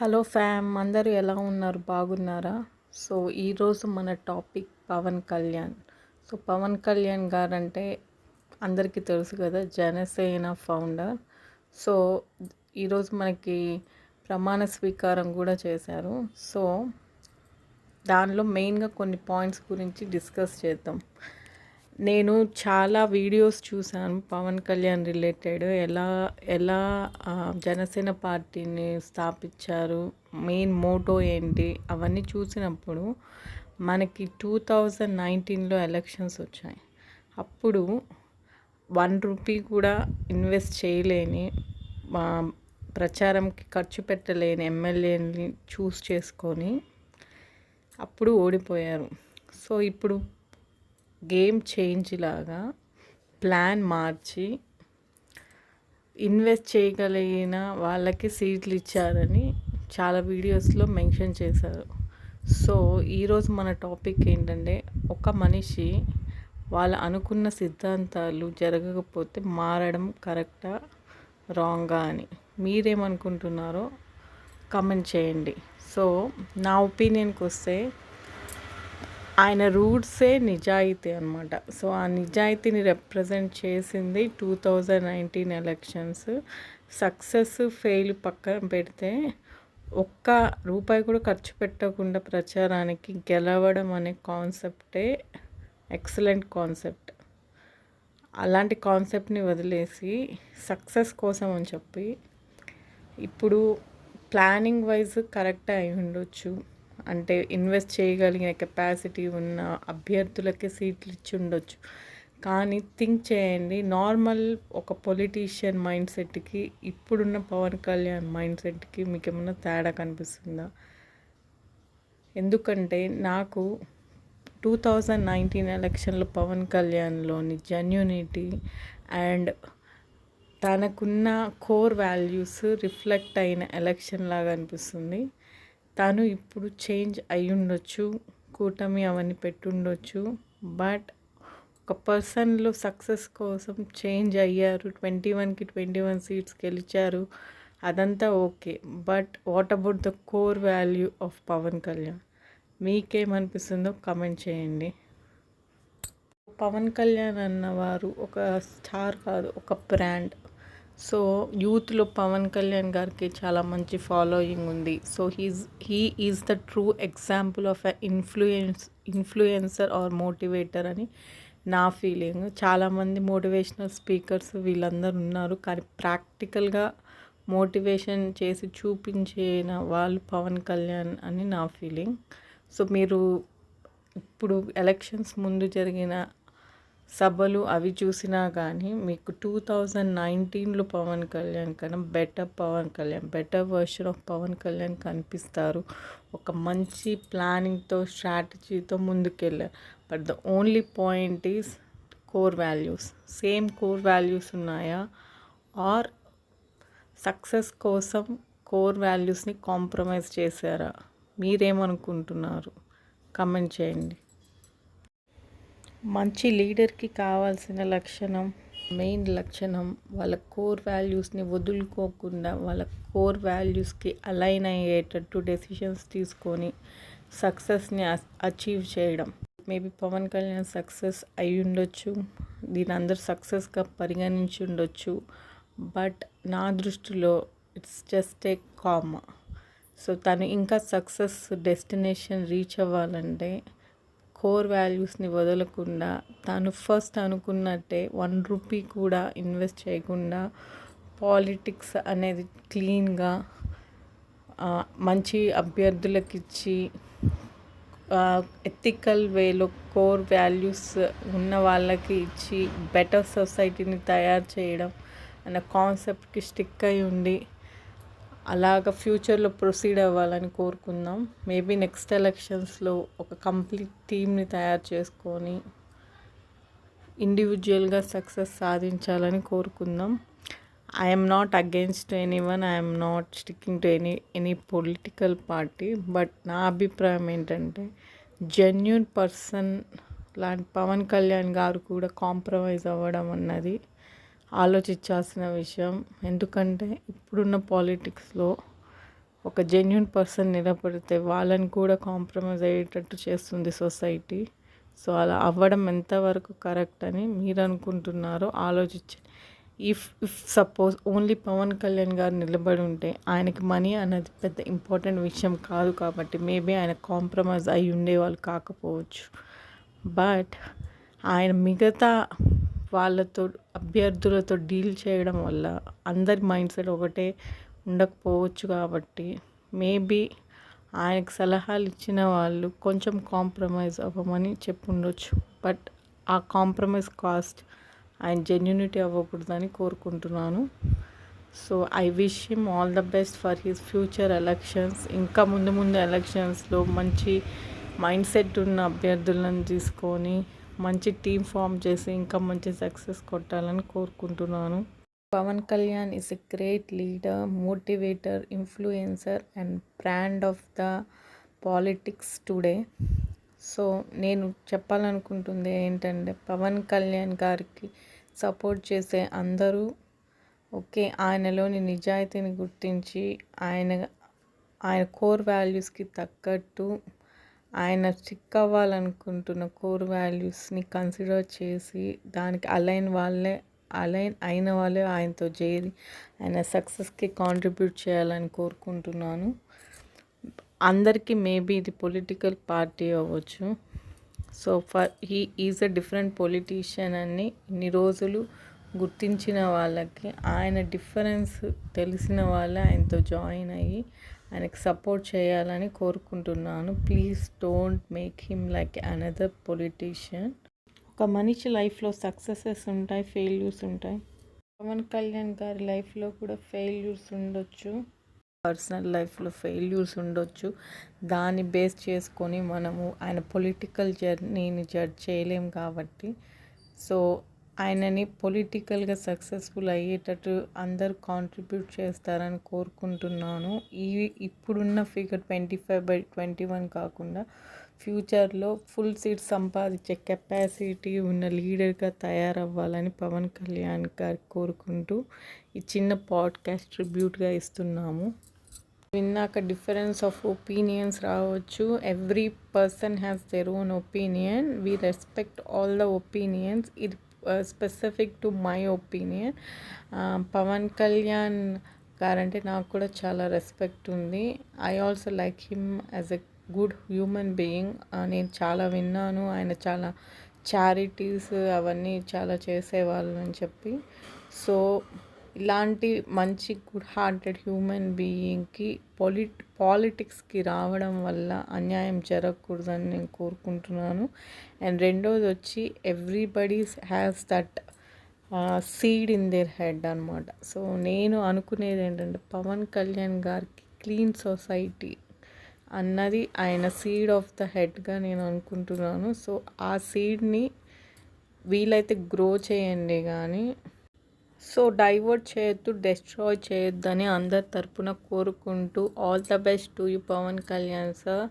Hello ఫ్యామ్ అందరూ ఎలా ఉన్నారు? బాగున్నారా? సో ఈరోజు మన టాపిక్ పవన్ కళ్యాణ్. సో పవన్ కళ్యాణ్ గారంటే అందరికీ తెలుసు కదా, జనసేన ఫౌండర్. సో ఈరోజు మనకి ప్రమాణ స్వీకారం కూడా చేశారు. సో దానిలో మెయిన్గా కొన్ని పాయింట్స్ గురించి డిస్కస్ చేద్దాం. నేను చాలా వీడియోస్ చూశాను పవన్ కళ్యాణ్ రిలేటెడ్, ఎలా ఎలా జనసేన పార్టీని స్థాపించారు, మెయిన్ మోటో ఏంటి, అవన్నీ చూసినప్పుడు మనకి 2019లో ఎలక్షన్స్ వచ్చాయి. అప్పుడు ₹1 కూడా ఇన్వెస్ట్ చేయలేని, ప్రచారంకి ఖర్చు పెట్టలేని ఎమ్మెల్యేని చూస్ చేసుకొని అప్పుడు ఓడిపోయారు. సో ఇప్పుడు గేమ్ చేంజ్ లాగా ప్లాన్ మార్చి ఇన్వెస్ట్ చేయగలిగిన వాళ్ళకి సీట్లు ఇచ్చారని చాలా వీడియోస్లో మెన్షన్ చేశారు. సో ఈరోజు మన టాపిక్ ఏంటంటే, ఒక మనిషి వాళ్ళు అనుకున్న సిద్ధాంతాలు జరగకపోతే మారడం కరెక్టా రాంగా అని మీరేమనుకుంటున్నారో కమెంట్ చేయండి. సో నా ఒపీనియన్కి వస్తే ఆయన రూట్సే నిజాయితీ అనమాట. సో ఆ నిజాయితీని రిప్రజెంట్ చేసింది 2019 ఎలక్షన్స్. సక్సెస్ ఫెయిల్ పక్కన పెడితే ₹1 కూడా ఖర్చు పెట్టకుండా ప్రచారానికి గెలవడం అనే కాన్సెప్టే ఎక్సలెంట్ కాన్సెప్ట్. అలాంటి కాన్సెప్ట్ని వదిలేసి సక్సెస్ కోసం అని చెప్పి, ఇప్పుడు ప్లానింగ్ వైజ్ కరెక్టే అయి ఉండొచ్చు, అంటే ఇన్వెస్ట్ చేయగలిగిన కెపాసిటీ ఉన్న అభ్యర్థులకే సీట్లు ఇచ్చి ఉండొచ్చు. కానీ థింక్ చేయండి, నార్మల్ ఒక పొలిటీషియన్ మైండ్ సెట్కి ఇప్పుడున్న పవన్ కళ్యాణ్ మైండ్ సెట్కి మీకు ఏమన్నా తేడా కనిపిస్తుందా? ఎందుకంటే నాకు 2019 ఎలక్షన్లో పవన్ కళ్యాణ్లోని జెన్యూనిటీ అండ్ తనకున్న కోర్ వాల్యూస్ రిఫ్లెక్ట్ అయిన ఎలక్షన్ లాగా అనిపిస్తుంది. తను ఇప్పుడు చేంజ్ అయి ఉండొచ్చు, కూటమి అవన్నీ పెట్టుండొచ్చు, బట్ ఒక పర్సన్లో సక్సెస్ కోసం చేంజ్ అయ్యారు. 21కి 21 సీట్స్ గెలిచారు, అదంతా okay. But what about the core value of Pawan Kalyan? మీకేమనిపిస్తుందో కమెంట్ చేయండి. పవన్ కళ్యాణ్ అన్నవారు ఒక స్టార్ కాదు, ఒక బ్రాండ్. సో యూత్లో పవన్ కళ్యాణ్ గారికి చాలా మంచి ఫాలోయింగ్ ఉంది. So he is the true example of a influencer or motivator అని నా ఫీలింగ్. చాలామంది మోటివేషనల్ స్పీకర్స్ వీళ్ళందరూ ఉన్నారు, కానీ ప్రాక్టికల్గా మోటివేషన్ చేసి చూపించిన వాళ్ళు పవన్ కళ్యాణ్ అని నా ఫీలింగ్. సో మీరు ఇప్పుడు ఎలక్షన్స్ ముందు జరిగిన సభలు అవి చూసినా కానీ మీకు 2019లో పవన్ కళ్యాణ్ కన్నా better version of Pawan Kalyan కనిపిస్తారు. ఒక మంచి ప్లానింగ్తో, స్ట్రాటజీతో ముందుకెళ్ళారు. But the only point is core values. Same core values ఉన్నాయా, ఆర్ సక్సెస్ కోసం కోర్ వాల్యూస్ని కాంప్రమైజ్ చేశారా? మీరేమనుకుంటున్నారు? కమెంట్ చేయండి. మంచి లీడర్కి కావాల్సిన మెయిన్ లక్షణం వాళ్ళ కోర్ వాల్యూస్ని వదులుకోకుండా, వాళ్ళ కోర్ వాల్యూస్కి అలైన్ అయ్యేటట్టు డెసిషన్స్ తీసుకొని సక్సెస్ని అచీవ్ చేయడం. మేబీ పవన్ కళ్యాణ్ సక్సెస్ అయి ఉండొచ్చు, దీని అందరూ సక్సెస్గా పరిగణించి ఉండొచ్చు, బట్ నా దృష్టిలో it's just a comma. So తను ఇంకా సక్సెస్ డెస్టినేషన్ రీచ్ అవ్వాలంటే కోర్ వాల్యూస్ని వదలకుండా, తాను ఫస్ట్ అనుకున్నట్టే ₹1 కూడా ఇన్వెస్ట్ చేయకుండా పాలిటిక్స్ అనేది క్లీన్గా మంచి అభ్యర్థులకు ఇచ్చి, ఎథికల్ వేలో కోర్ వాల్యూస్ ఉన్న వాళ్ళకి ఇచ్చి బెటర్ సొసైటీని తయారు చేయడం అన్న కాన్సెప్ట్కి స్టిక్ అయి ఉండి అలాగ ఫ్యూచర్లో ప్రొసీడ్ అవ్వాలని కోరుకుందాం. మేబీ నెక్స్ట్ ఎలక్షన్స్లో ఒక కంప్లీట్ టీమ్ని తయారు చేసుకొని ఇండివిజువల్గా సక్సెస్ సాధించాలని కోరుకుందాం. I'm not against anyone, I'm not sticking to any political party, but నా అభిప్రాయం ఏంటంటే, జెన్యూన్ పర్సన్ లాంటి పవన్ కళ్యాణ్ గారు కూడా కాంప్రమైజ్ అవ్వడం అన్నది ఆలోచించాల్సిన విషయం. ఎందుకంటే ఇప్పుడున్న పాలిటిక్స్లో ఒక జెన్యూన్ పర్సన్ నిలబడితే వాళ్ళని కూడా కాంప్రమైజ్ అయ్యేటట్టు చేస్తుంది సొసైటీ. సో అలా అవ్వడం ఎంతవరకు కరెక్ట్ అని మీరు అనుకుంటున్నారో ఆలోచించండి. If suppose only Pawan Kalyan గారు నిలబడి ఉంటే ఆయనకి మనీ అనేది పెద్ద ఇంపార్టెంట్ విషయం కాదు కాబట్టి మేబీ ఆయన కాంప్రమైజ్ అయి ఉండేవాళ్ళు కాకపోవచ్చు. బట్ ఆయన మిగతా వాళ్ళతో అభ్యర్థులతో డీల్ చేయడం వల్ల అందరి మైండ్ సెట్ ఒకటే ఉండకపోవచ్చు కాబట్టి మేబీ ఆయనకు సలహాలు ఇచ్చిన వాళ్ళు కొంచెం కాంప్రమైజ్ అవ్వమని చెప్పుండొచ్చు. బట్ ఆ కాంప్రమైజ్ కాస్ట్ ఆయన జెన్యూనిటీ అవ్వకూడదని కోరుకుంటున్నాను. So I wish him all the best for his future elections. ఇంకా ముందు ఎలక్షన్స్లో మంచి మైండ్ సెట్ ఉన్న అభ్యర్థులను తీసుకొని మంచి టీం ఫామ్ చేసి ఇంకా మంచి సక్సెస్ కొట్టాలని కోరుకుంటున్నాను. Pawan Kalyan is a great leader, motivator, influencer and brand of the politics today. So నేను చెప్పాలనుకుంటుంది ఏంటంటే పవన్ కళ్యాణ్ గారికి సపోర్ట్ చేసే అందరూ ఓకే ఆయనలోని నిజాయితీని గుర్తించి ఆయన కోర్ వాల్యూస్కి తగ్గట్టు ఆయన స్టిక్ అవ్వాలనుకుంటున్న కోర్ వాల్యూస్ని కన్సిడర్ చేసి దానికి అలైన్ అయిన వాళ్ళే ఆయనతో చేరి ఆయన సక్సెస్కి కాంట్రిబ్యూట్ చేయాలని కోరుకుంటున్నాను. అందరికీ మేబీ ఇది పొలిటికల్ పార్టీ అవ్వచ్చు. So he is a different politician అని ఇన్ని రోజులు గుర్తించిన వాళ్ళకి ఆయన డిఫరెన్స్ తెలిసిన వాళ్ళే ఆయనతో జాయిన్ అయ్యి ఆయనకి సపోర్ట్ చేయాలని కోరుకుంటున్నాను. Please don't make him like another politician. ఒక మనిషి లైఫ్లో సక్సెసెస్ ఉంటాయి, ఫెయిల్యూర్స్ ఉంటాయి. పవన్ కళ్యాణ్ గారి లైఫ్లో కూడా ఫెయిల్యూర్స్ ఉండొచ్చు, పర్సనల్ లైఫ్లో ఫెయిల్యూర్స్ ఉండొచ్చు. దాన్ని బేస్ చేసుకొని మనము ఆయన పొలిటికల్ జర్నీని జడ్జ్ చేయలేం కాబట్టి సో ఆయనని పొలిటికల్గా సక్సెస్ఫుల్ అయ్యేటట్టు అందరూ కాంట్రిబ్యూట్ చేస్తారని కోరుకుంటున్నాను. ఇప్పుడున్న ఫిగర్ 25/21 కాకుండా ఫ్యూచర్లో ఫుల్ సీట్స్ సంపాదించే కెపాసిటీ ఉన్న లీడర్గా తయారవ్వాలని పవన్ కళ్యాణ్ గారికి కోరుకుంటూ ఈ చిన్న పాడ్కాస్ట్ ట్రిబ్యూట్గా ఇస్తున్నాము. విన్నాక డిఫరెన్స్ ఆఫ్ ఒపీనియన్స్ రావచ్చు. Every person has their own opinion. We respect all the opinions. ఇది specific to my opinion. Pawan Kalyan గారంటే నాకు కూడా చాలా రెస్పెక్ట్ ఉంది. I also like him as a good human being. నేను చాలా విన్నాను ఆయన చాలా చారిటీస్ అవన్నీ చాలా చేసేవాళ్ళు అని చెప్పి. సో ఇలాంటి మంచి గుడ్ హార్టెడ్ హ్యూమన్ బీయింగ్కి పాలిటిక్స్కి రావడం వల్ల అన్యాయం జరగకూడదని నేను కోరుకుంటున్నాను. అండ్ రెండోది వచ్చి everybody has that seed in their head అనమాట. సో నేను అనుకునేది ఏంటంటే పవన్ కళ్యాణ్ గారికి క్లీన్ సొసైటీ అన్నది ఆయన సీడ్ ఆఫ్ ద హెడ్గా నేను అనుకుంటున్నాను. సో ఆ సీడ్ని వీలైతే గ్రో చేయండి కానీ సో డైవర్ట్ చేయొద్దు, డెస్ట్రాయ్ చేయొద్దని అందరి తరపున కోరుకుంటూ all the best to you Pawan Kalyan sir.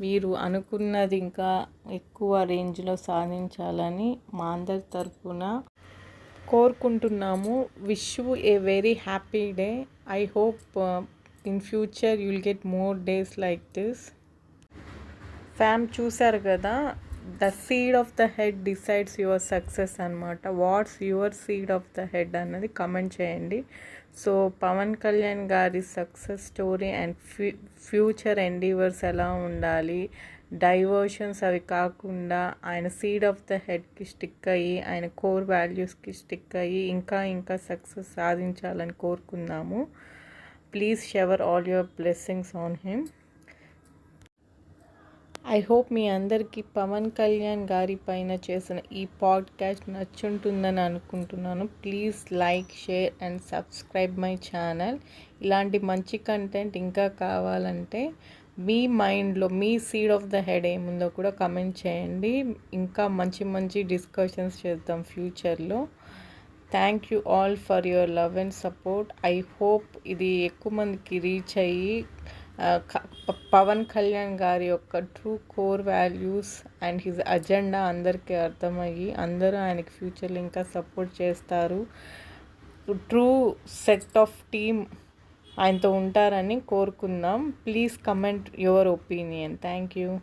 మీరు అనుకున్నది ఇంకా ఎక్కువ రేంజ్లో సాధించాలని మా అందరి తరపున కోరుకుంటున్నాము. Wish you a very happy day. I hope in future you will get more days like this. Fam చూశారు కదా, the seed of the head decides your success అనమాట. What's your seed of the head అన్నది comment చేయండి. So Pawan Kalyan గారి success story and future endeavours ఎలా ఉండాలి, diversions అవి కాకుండా ఆయన సీడ్ ఆఫ్ ద హెడ్కి స్టిక్ అయ్యి ఆయన కోర్ వాల్యూస్కి స్టిక్ అయ్యి ఇంకా సక్సెస్ సాధించాలని కోరుకుందాము. Please shower all your blessings on him. I hope మీ అందరికీ పవన్ కళ్యాణ్ గారి పైన చేసిన ఈ పాడ్కాస్ట్ నచ్చుంటుందని అనుకుంటున్నాను. Please like, share and subscribe my channel. ఇలాంటి మంచి కంటెంట్ ఇంకా కావాలంటే మీ మైండ్లో మీ సీడ్ ఆఫ్ ద హెడ్ ఏముందో కూడా కమెంట్ చేయండి. ఇంకా మంచి డిస్కషన్స్ చేద్దాం ఫ్యూచర్లో. Thank you all for your love and support. I hope ఇది ఎక్కువ మందికి రీచ్ అయ్యి పవన్ కళ్యాణ్ గారి యొక్క true core values and his agenda అందరికీ అర్థమయ్యి అందరూ ఆయనకి ఫ్యూచర్లో ఇంకా సపోర్ట్ చేస్తారు. ట్రూ సెట్ ఆఫ్ టీమ్ ఆయనతో ఉంటారని కోరుకుందాం. Please comment your opinion. Thank you.